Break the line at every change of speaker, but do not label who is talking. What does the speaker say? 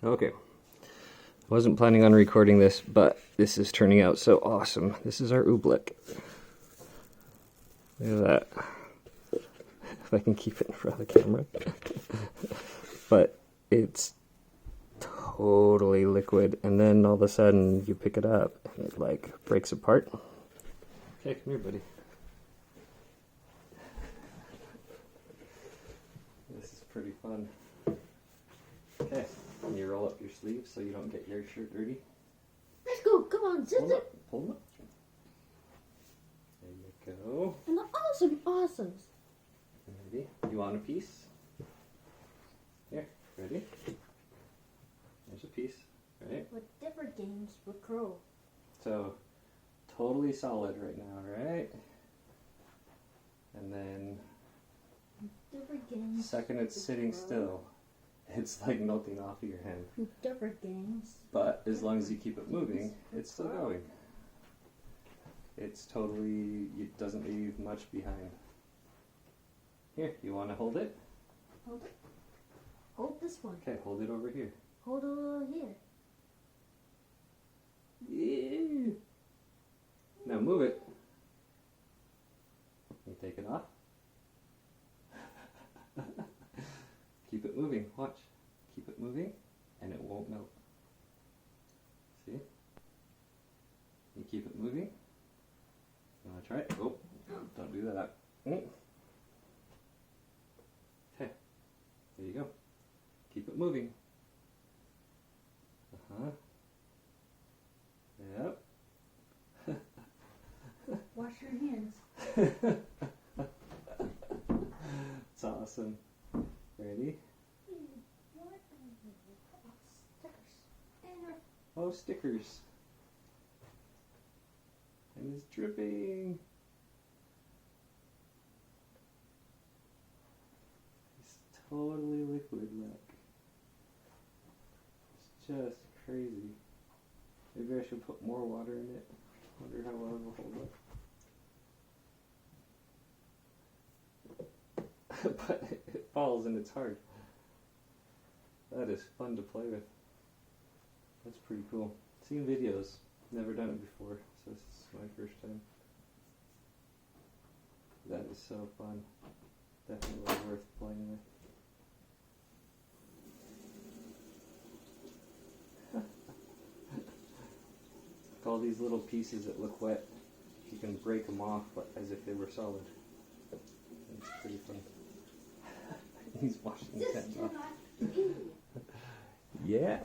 Okay. I wasn't planning on recording this, but this is turning out so awesome. This is our Oobleck. Look at that. If I can keep it in front of the camera. But it's totally liquid, and then all of a sudden you pick it up and it like breaks apart. Okay, come here, buddy. This is pretty fun. Okay, can you roll up your sleeves so you don't get your shirt dirty?
Let's go, come on, sister.
Pull them up. There you go.
And the awesome awesomes.
Ready? You want a piece? Here, ready? There's a piece, right?
With different games with Crow.
So, totally solid right now, right? And then,
Different games.
second it's sitting still, it's like melting off of your hand.
Different games.
But as long as you keep it moving, it's still going. It's totally, it doesn't leave much behind. Here, you want to hold it?
Hold it. Hold this one.
Okay, hold it over here.
Hold it over here.
Yeah. Now move it. You take it off. Keep it moving. Watch. Keep it moving, and it won't melt. See? You keep it moving. You want to try it? Oh, don't do that. Okay. There you go. Keep it moving. Uh-huh. Yep.
Wash your hands.
It's awesome. Ready? Oh, stickers. And it's dripping. It's totally liquid, look. It's just crazy. Maybe I should put more water in it. Wonder how well it'll hold up. But it falls and it's hard. That is fun to play with. That's pretty cool. Seen videos, never done it before, so this is my first time. That is so fun. Definitely worth playing with. All these little pieces that look wet, you can break them off as if they were solid. It's pretty fun. He's washing his hands off. Yeah.